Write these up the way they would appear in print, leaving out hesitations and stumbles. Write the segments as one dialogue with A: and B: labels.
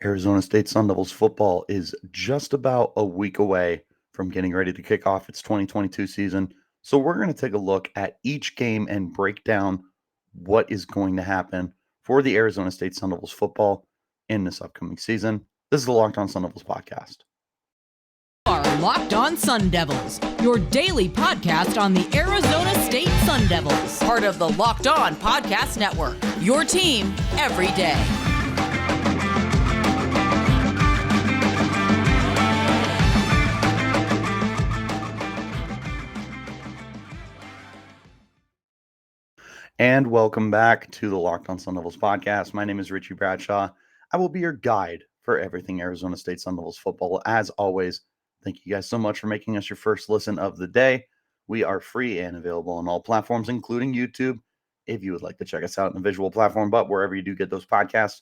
A: Arizona State Sun Devils football is just about a week away from getting ready to kick off its 2022 season. So, we're going to take a look at each game and break down what is going to happen for the Arizona State Sun Devils football in this upcoming season. This is the Locked On Sun Devils podcast.
B: Are Locked On Sun Devils, your daily podcast on the Arizona State Sun Devils, part of the Locked On Podcast Network. Your team every day.
A: And welcome back to the Locked On Sun Devils podcast. My name is Richie Bradshaw. I will be your guide for everything Arizona State Sun Devils football. As always, thank you guys so much for making us your first listen of the day. We are free and available on all platforms, including YouTube, if you would like to check us out in a visual platform. But wherever you do get those podcasts,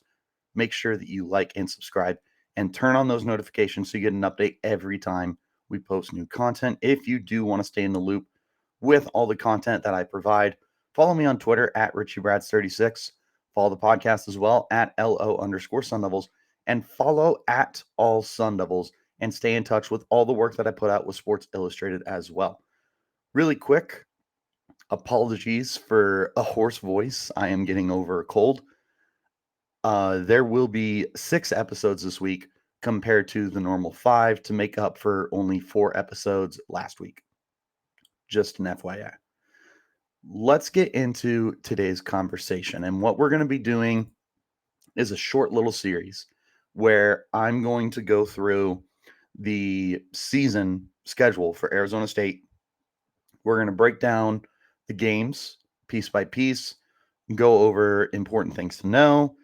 A: make sure that you like and subscribe and turn on those notifications so you get an update every time we post new content. If you do want to stay in the loop with all the content that I provide, follow me on Twitter at RichieBrads36. Follow the podcast as well at LO_Sun Devils, and follow at All Sun Devils, and stay in touch with all the work that I put out with Sports Illustrated as well. Really quick, apologies for a hoarse voice. I am getting over a cold. There will be 6 episodes this week compared to the normal 5 to make up for only 4 episodes last week. Just an FYI. Let's get into today's conversation. And what we're going to be doing is a short little series where I'm going to go through the season schedule for Arizona State. We're going to break down the games piece by piece, go over important things to know,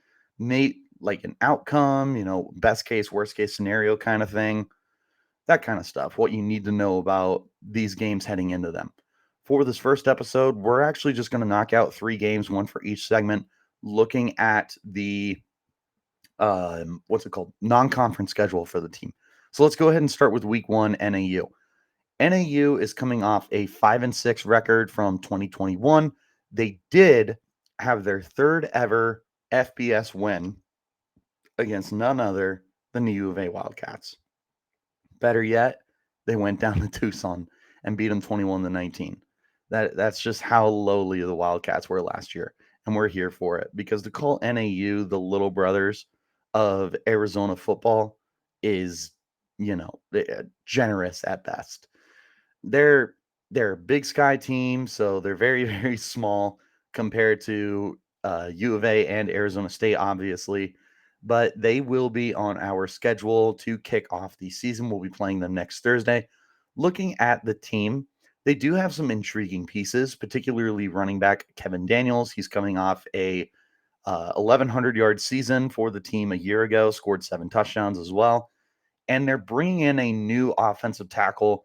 A: like an outcome, best case, worst case scenario kind of thing, that kind of stuff, what you need to know about these games heading into them. For this first episode, we're actually just going to knock out 3 games, one for each segment, looking at the non-conference schedule for the team. So let's go ahead and start with week 1, NAU. NAU is coming off a 5-6 record from 2021. They did have their 3rd ever FBS win against none other than the U of A Wildcats. Better yet, they went down to Tucson and beat them 21-19. That's just how lowly the Wildcats were last year, and we're here for it, because to call NAU the little brothers of Arizona football is, generous at best. They're a Big Sky team, so they're very, very small compared to U of A and Arizona State, obviously, but they will be on our schedule to kick off the season. We'll be playing them next Thursday. Looking at the team, they do have some intriguing pieces, particularly running back Kevin Daniels. He's coming off a 1,100-yard season for the team a year ago, scored 7 touchdowns as well. And they're bringing in a new offensive tackle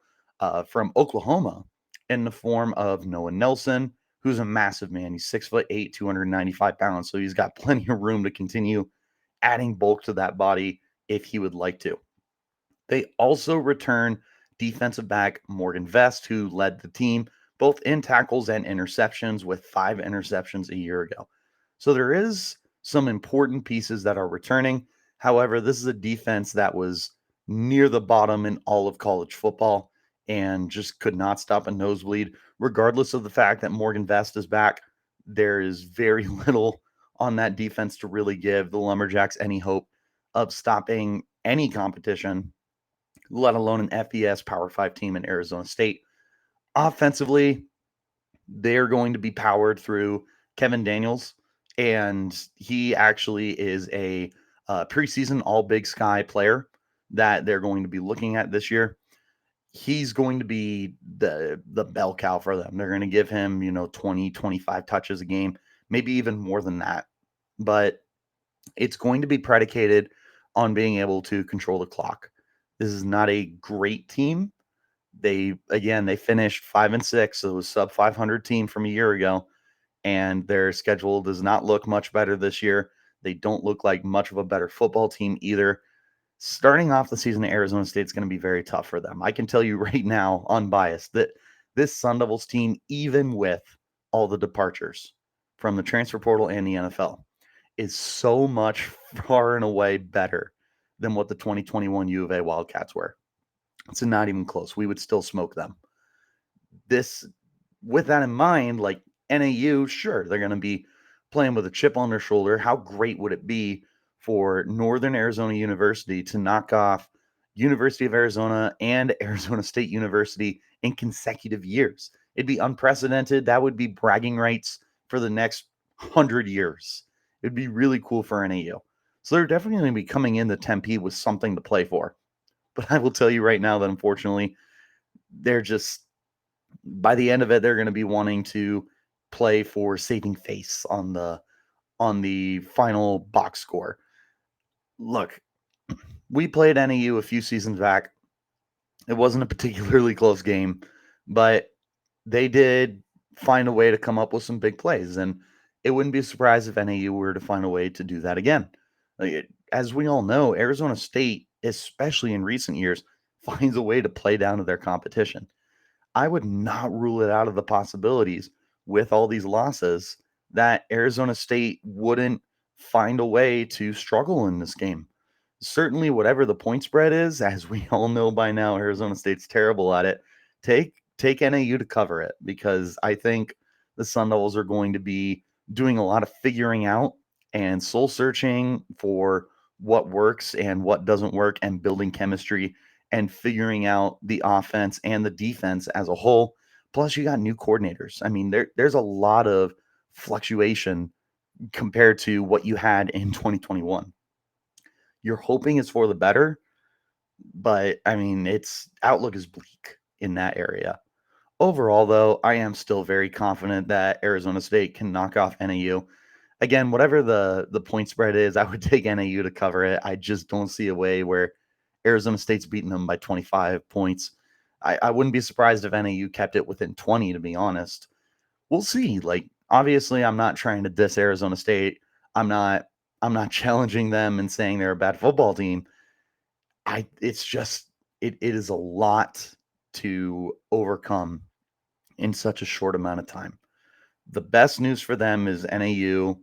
A: from Oklahoma in the form of Noah Nelson, who's a massive man. He's 6'8", 295 pounds, so he's got plenty of room to continue adding bulk to that body if he would like to. They also return defensive back Morgan Vest, who led the team both in tackles and interceptions with 5 interceptions a year ago. So there is some important pieces that are returning. However, this is a defense that was near the bottom in all of college football and just could not stop a nosebleed. Regardless of the fact that Morgan Vest is back, there is very little on that defense to really give the Lumberjacks any hope of stopping any competition, let alone an FBS Power 5 team in Arizona State. Offensively, they're going to be powered through Kevin Daniels, and he actually is a preseason All Big Sky player that they're going to be looking at this year. He's going to be the bell cow for them. They're going to give him, 20, 25 touches a game, maybe even more than that. But it's going to be predicated on being able to control the clock. This is not a great team. They finished 5-6, so it was sub 500 team from a year ago, and their schedule does not look much better this year. They don't look like much of a better football team either. Starting off the season at Arizona State is going to be very tough for them. I can tell you right now, unbiased, that this Sun Devils team, even with all the departures from the transfer portal and the NFL, is so much far and away better than what the 2021 U of A Wildcats were. It's not even close. We would still smoke them. This, with that in mind, like NAU, sure, they're going to be playing with a chip on their shoulder. How great would it be for Northern Arizona University to knock off University of Arizona and Arizona State University in consecutive years? It'd be unprecedented. That would be bragging rights for the next 100 years. It'd be really cool for NAU. So they're definitely going to be coming into Tempe with something to play for. But I will tell you right now that unfortunately, they're just, by the end of it, they're going to be wanting to play for saving face on the final box score. Look, we played NAU a few seasons back. It wasn't a particularly close game, but they did find a way to come up with some big plays, and it wouldn't be a surprise if NAU were to find a way to do that again. As we all know, Arizona State, especially in recent years, finds a way to play down to their competition. I would not rule it out of the possibilities with all these losses that Arizona State wouldn't find a way to struggle in this game. Certainly, whatever the point spread is, as we all know by now, Arizona State's terrible at it. Take NAU to cover it, because I think the Sun Devils are going to be doing a lot of figuring out and soul searching for what works and what doesn't work, and building chemistry and figuring out the offense and the defense as a whole. Plus, you got new coordinators. I mean, there's a lot of fluctuation compared to what you had in 2021. You're hoping it's for the better, but I mean, its outlook is bleak in that area. Overall, though, I am still very confident that Arizona State can knock off NAU. Again, whatever the point spread is, I would take NAU to cover it. I just don't see a way where Arizona State's beating them by 25 points. I wouldn't be surprised if NAU kept it within 20, to be honest. We'll see. Like, obviously, I'm not trying to diss Arizona State. I'm not challenging them and saying they're a bad football team. It's just it is a lot to overcome in such a short amount of time. The best news for them is NAU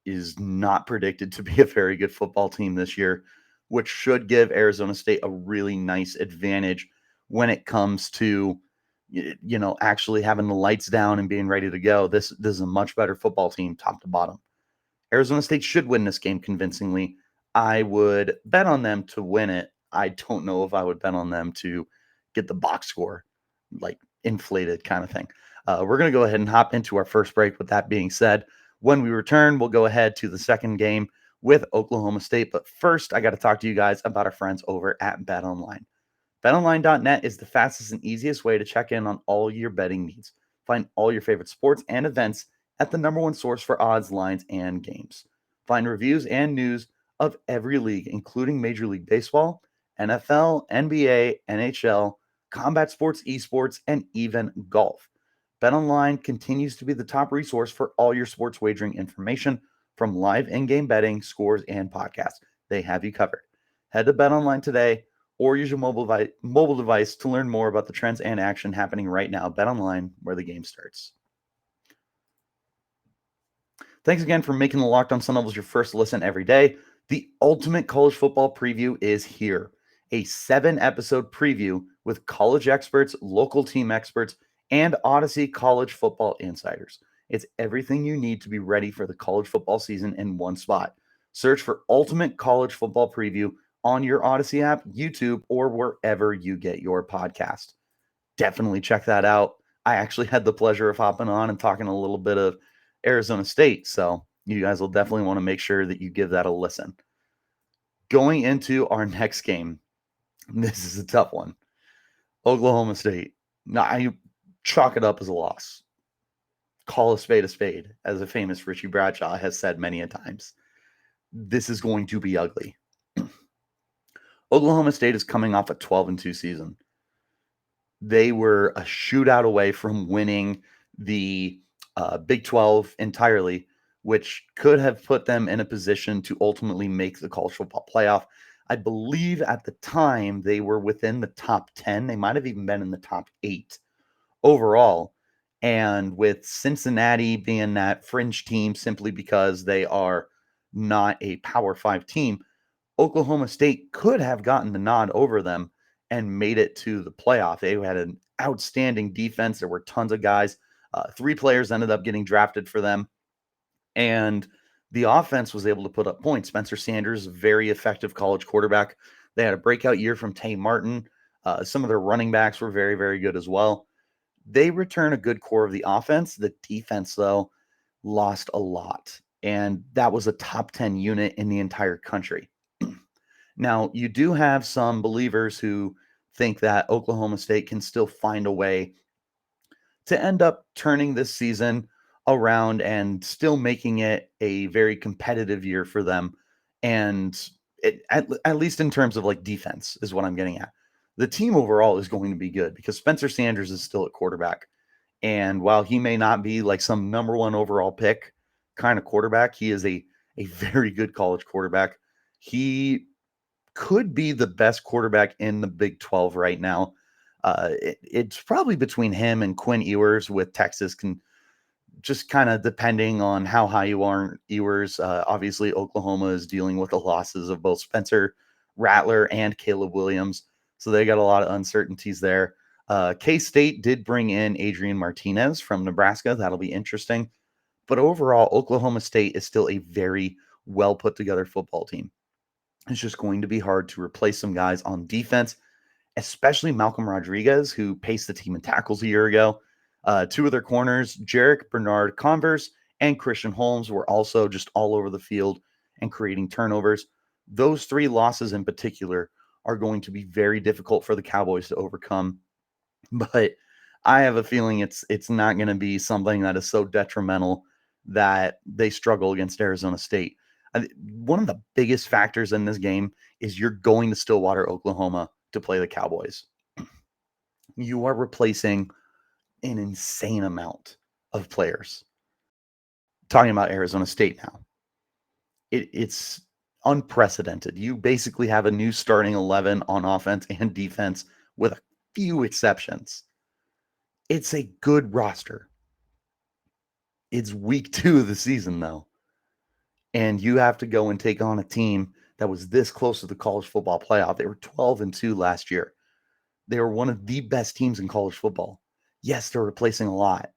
A: is not predicted to be a very good football team this year, which should give Arizona State a really nice advantage when it comes to actually having the lights down and being ready to go. This is a much better football team top to bottom. Arizona State should win this game convincingly. I would bet on them to win it. I don't know if I would bet on them to get the box score, like inflated kind of thing. We're going to go ahead and hop into our first break. With that being said, when we return, we'll go ahead to the second game with Oklahoma State. But first, I got to talk to you guys about our friends over at BetOnline. BetOnline.net is the fastest and easiest way to check in on all your betting needs. Find all your favorite sports and events at the number one source for odds, lines, and games. Find reviews and news of every league, including Major League Baseball, NFL, NBA, NHL, combat sports, esports, and even golf. BetOnline continues to be the top resource for all your sports wagering information, from live in-game betting, scores, and podcasts. They have you covered. Head to BetOnline today or use your mobile device to learn more about the trends and action happening right now. BetOnline, where the game starts. Thanks again for making the Locked On Sun Devils your first listen every day. The ultimate college football preview is here. A 7-episode preview with college experts, local team experts, and Odyssey college football insiders. It's everything you need to be ready for the college football season in one spot. Search for Ultimate College Football Preview on your Odyssey app, YouTube, or wherever you get your podcast. Definitely check that out. I actually had the pleasure of hopping on and talking a little bit of Arizona State, so you guys will definitely want to make sure that you give that a listen. Going into our next game, this is a tough one. Oklahoma State. Now, I chalk it up as a loss. Call a spade, as a famous Richie Bradshaw has said many a times. This is going to be ugly. Oklahoma State is coming off a 12-2 season. They were a shootout away from winning the Big 12 entirely, which could have put them in a position to ultimately make the college football playoff. I believe at the time they were within the top 10. They might have even been in the top 8 overall. And with Cincinnati being that fringe team simply because they are not a Power 5 team, Oklahoma State could have gotten the nod over them and made it to the playoff. They had an outstanding defense. There were tons of guys. 3 players ended up getting drafted for them. And the offense was able to put up points. Spencer Sanders, very effective college quarterback. They had a breakout year from Tay Martin. Some of their running backs were very, very good as well. They return a good core of the offense. The defense, though, lost a lot. And that was a top 10 unit in the entire country. Now, you do have some believers who think that Oklahoma State can still find a way to end up turning this season around and still making it a very competitive year for them. And at least in terms of like defense is what I'm getting at. The team overall is going to be good because Spencer Sanders is still at quarterback. And while he may not be like some number 1 overall pick kind of quarterback, he is a very good college quarterback. He could be the best quarterback in the Big 12 right now. It's probably between him and Quinn Ewers with Texas, can just kind of depending on how high you are in Ewers. Obviously, Oklahoma is dealing with the losses of both Spencer Rattler and Caleb Williams, so they got a lot of uncertainties there. K-State did bring in Adrian Martinez from Nebraska. That'll be interesting. But overall, Oklahoma State is still a very well put together football team. It's just going to be hard to replace some guys on defense, especially Malcolm Rodriguez, who paced the team in tackles a year ago. 2 of their corners, Jarek Bernard Converse and Christian Holmes, were also just all over the field and creating turnovers. Those 3 losses in particular are going to be very difficult for the Cowboys to overcome. But I have a feeling it's not going to be something that is so detrimental that they struggle against Arizona State. One of the biggest factors in this game is you're going to Stillwater, Oklahoma to play the Cowboys. You are replacing an insane amount of players. Talking about Arizona State now. It's unprecedented. You basically have a new starting 11 on offense and defense with a few exceptions. It's a good roster. It's week 2 of the season, though. And you have to go and take on a team that was this close to the college football playoff. They were 12-2 last year. They were one of the best teams in college football. Yes, they're replacing a lot.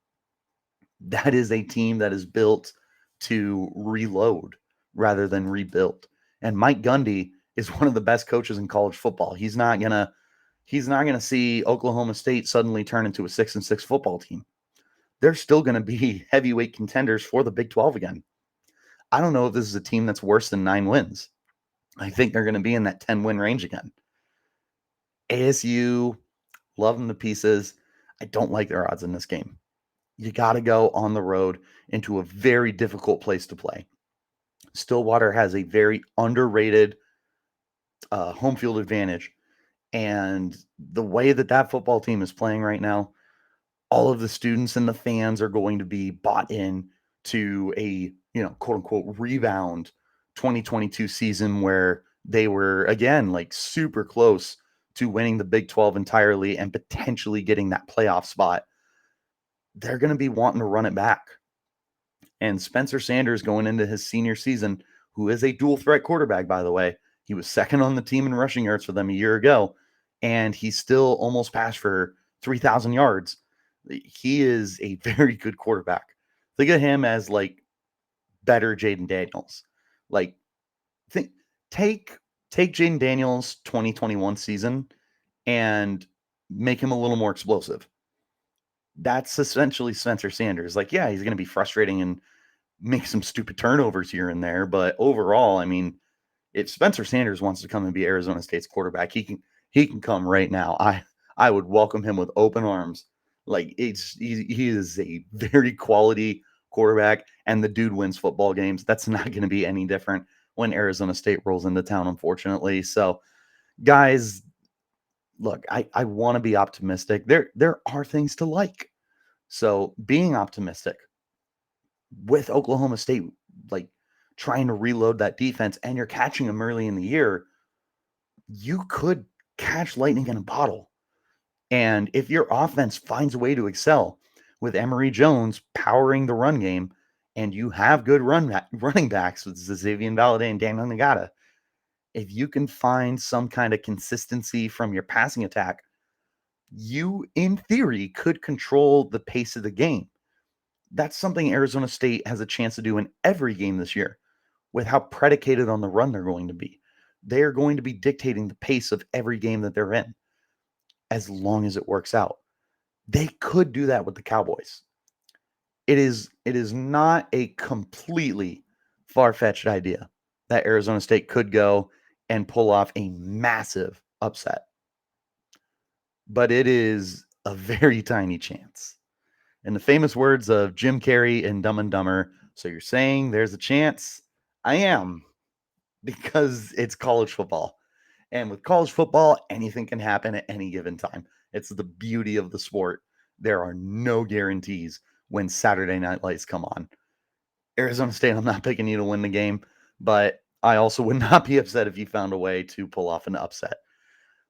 A: That is a team that is built to reload rather than rebuild. And Mike Gundy is one of the best coaches in college football. He's not gonna see Oklahoma State suddenly turn into a 6-6 football team. They're still going to be heavyweight contenders for the Big 12 again. I don't know if this is a team that's worse than 9 wins. I think they're going to be in that 10-win range again. ASU, love them to pieces. I don't like their odds in this game. You got to go on the road into a very difficult place to play. Stillwater has a very underrated home field advantage. And the way that football team is playing right now, all of the students and the fans are going to be bought in to a, quote unquote rebound 2022 season where they were again like super close to winning the Big 12 entirely and potentially getting that playoff spot. They're going to be wanting to run it back. And Spencer Sanders going into his senior season, who is a dual threat quarterback, by the way, he was second on the team in rushing yards for them a year ago, and he still almost passed for 3,000 yards. He is a very good quarterback. Think of him as like better Jaden Daniels. Like, take Jaden Daniels' 2021 season and make him a little more explosive. That's essentially Spencer Sanders. Like, yeah, he's going to be frustrating and make some stupid turnovers here and there, but overall, I mean, if Spencer Sanders wants to come and be Arizona State's quarterback, he can come right now. I would welcome him with open arms. Like, he is a very quality quarterback, and the dude wins football games. That's not going to be any different when Arizona State rolls into town, unfortunately. So, guys, look, I want to be optimistic. There are things to like. So, being optimistic with Oklahoma State, like trying to reload that defense, and you're catching them early in the year, you could catch lightning in a bottle. And if your offense finds a way to excel with Emory Jones powering the run game, and you have good running backs with Xavier Valladay and Daniel Nagata, if you can find some kind of consistency from your passing attack, you, in theory, could control the pace of the game. That's something Arizona State has a chance to do in every game this year with how predicated on the run they're going to be. They are going to be dictating the pace of every game that they're in as long as it works out. They could do that with the Cowboys. It is not a completely far-fetched idea that Arizona State could go and pull off a massive upset. But it is a very tiny chance. In the famous words of Jim Carrey in Dumb and Dumber, so you're saying there's a chance? I am, because it's college football. And with college football, anything can happen at any given time. It's the beauty of the sport. There are no guarantees when Saturday Night Lights come on. Arizona State, I'm not picking you to win the game, but I also would not be upset if you found a way to pull off an upset.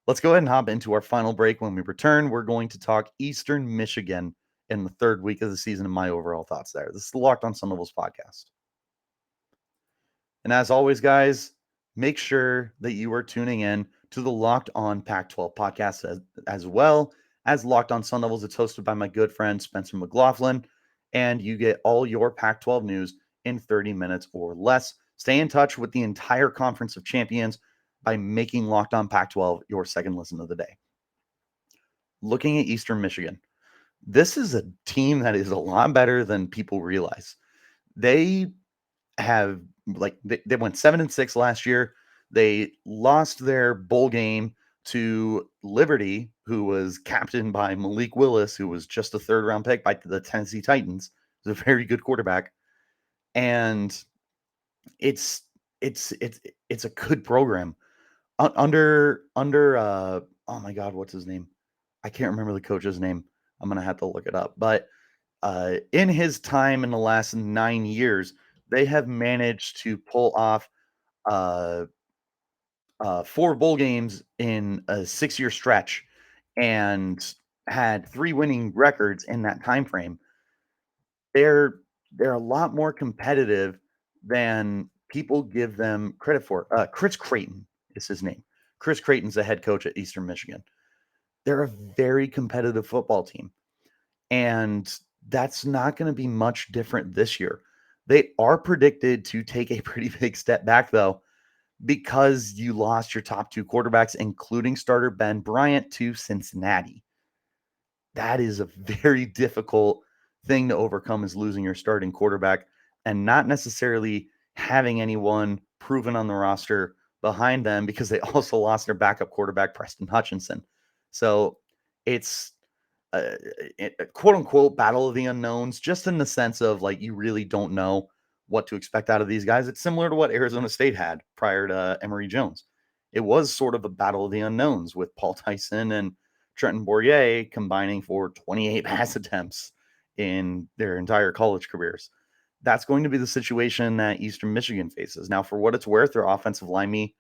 A: Let's go ahead and hop into our final break. When we return, we're going to talk Eastern Michigan in the third week of the season and my overall thoughts there. This is the Locked On Sun Devils podcast. And as always, guys, make sure that you are tuning in to the Locked On Pac-12 podcast as well as Locked On Sun Devils. It's hosted by my good friend Spencer McLaughlin, and you get all your Pac-12 news in 30 minutes or less. Stay in touch with the entire Conference of Champions by making Locked On Pac-12 your second listen of the day. Looking at Eastern Michigan, this is a team that is a lot better than people realize. They have they went 7-6 last year. They lost their bowl game to Liberty, who was captained by Malik Willis, who was just a third round pick by the Tennessee Titans. He's a very good quarterback. And it's a good program. Under oh my God, what's his name? I can't remember the coach's name. I'm gonna have to look it up. But in his time in the last 9 years, they have managed to pull off 4 bowl games in a 6-year stretch and had 3 winning records in that time frame. They're a lot more competitive than people give them credit for. Chris Creighton is his name. Chris Creighton's the head coach at Eastern Michigan. They're a very competitive football team, and that's not going to be much different this year. They are predicted to take a pretty big step back, though, because you lost your top 2 quarterbacks, including starter Ben Bryant, to Cincinnati. That is a very difficult thing to overcome, is losing your starting quarterback and not necessarily having anyone proven on the roster behind them, because they also lost their backup quarterback, Preston Hutchinson. So it's a quote unquote battle of the unknowns, just in the sense of like, you really don't know what to expect out of these guys. It's similar to what Arizona State had prior to Emory Jones. It was sort of a battle of the unknowns with Paul Tyson and Trenton Bourrier combining for 28 pass attempts in their entire college careers. That's going to be the situation that Eastern Michigan faces. Now, for what it's worth, their offensive lineman,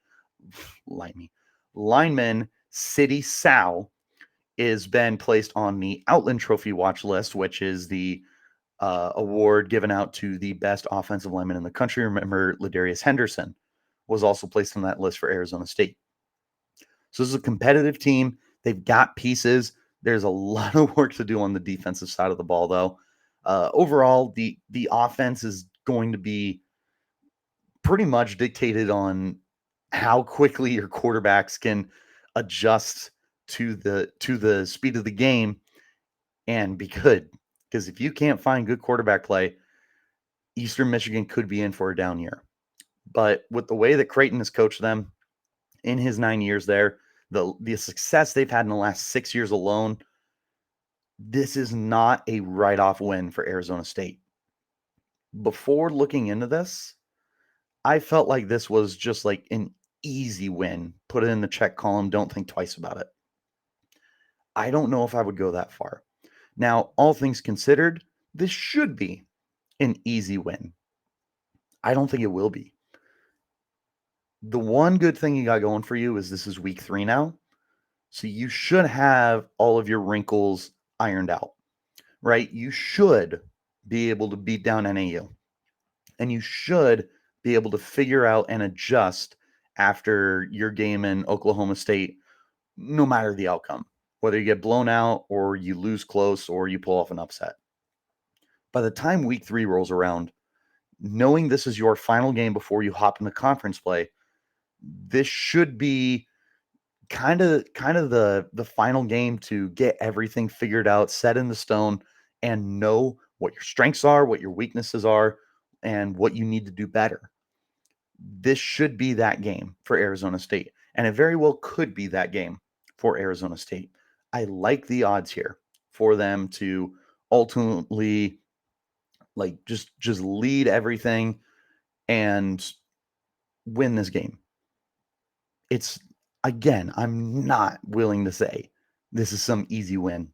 A: City Sow, is been placed on the Outland Trophy watch list, which is the award given out to the best offensive lineman in the country. Remember, Ladarius Henderson was also placed on that list for Arizona State. So this is a competitive team. They've got pieces. There's a lot of work to do on the defensive side of the ball, though. Overall, the offense is going to be pretty much dictated on how quickly your quarterbacks can adjust to the speed of the game and be good. Because if you can't find good quarterback play, Eastern Michigan could be in for a down year. But with the way that Creighton has coached them in his 9 years there, the success they've had in the last 6 years alone, this is not a write-off win for Arizona State. Before looking into this, I felt like this was just like an easy win. Put it in the check column. Don't think twice about it. I don't know if I would go that far. Now, all things considered, this should be an easy win. I don't think it will be. The one good thing you got going for you is this is week 3 now. So you should have all of your wrinkles ironed out, right? You should be able to beat down NAU. And you should be able to figure out and adjust after your game in Oklahoma State, no matter the outcome, whether you get blown out or you lose close or you pull off an upset. By the time week 3 rolls around, knowing this is your final game before you hop into conference play, this should be kind of the final game to get everything figured out, set in the stone, and know what your strengths are, what your weaknesses are, and what you need to do better. This should be that game for Arizona State, and it very well could be that game for Arizona State. I like the odds here for them to ultimately like just lead everything and win this game. It's again, I'm not willing to say this is some easy win,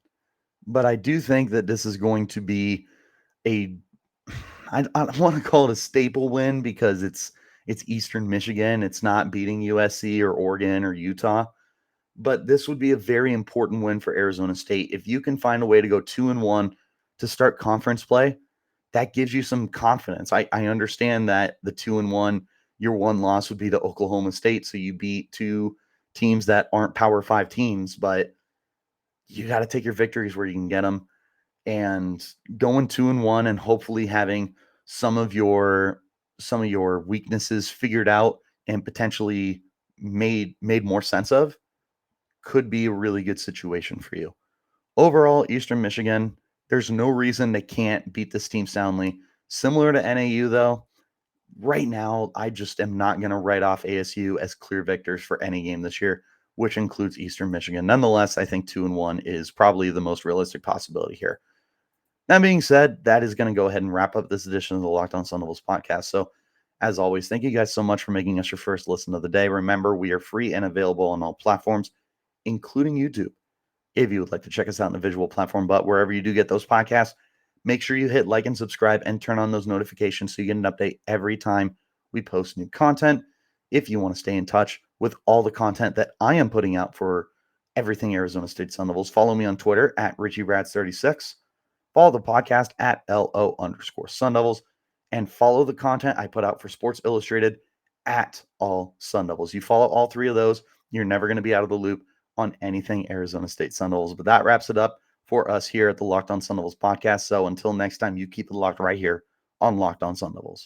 A: but I do think that this is going to be a I don't want to call it a staple win because it's Eastern Michigan. It's not beating USC or Oregon or Utah, but this would be a very important win for Arizona State. If you can find a way to go 2-1 to start conference play, that gives you some confidence. I understand that the 2-1, your one loss would be to Oklahoma State, so you beat two teams that aren't Power 5 teams, but you got to take your victories where you can get them. And going 2-1 and hopefully having some of your weaknesses figured out and potentially made more sense of could be a really good situation for you. Overall, Eastern Michigan, there's no reason they can't beat this team soundly. Similar to NAU, though, right now, I just am not going to write off ASU as clear victors for any game this year, which includes Eastern Michigan. Nonetheless, I think 2-1 is probably the most realistic possibility here. That being said, that is going to go ahead and wrap up this edition of the Locked On Sun Devils podcast. So, as always, thank you guys so much for making us your first listen of the day. Remember, we are free and available on all platforms, including YouTube. If you would like to check us out in the visual platform, but wherever you do get those podcasts, make sure you hit like and subscribe and turn on those notifications so you get an update every time we post new content. If you want to stay in touch with all the content that I am putting out for everything Arizona State Sun Devils, follow me on Twitter at Richie Bradshaw. Follow the podcast at LO_Sun Devils, and follow the content I put out for Sports Illustrated at All Sun Devils. You follow all three of those, you're never going to be out of the loop on anything Arizona State Sun Devils. But that wraps it up for us here at the Locked On Sun Devils podcast. So until next time, you keep it locked right here on Locked On Sun Devils.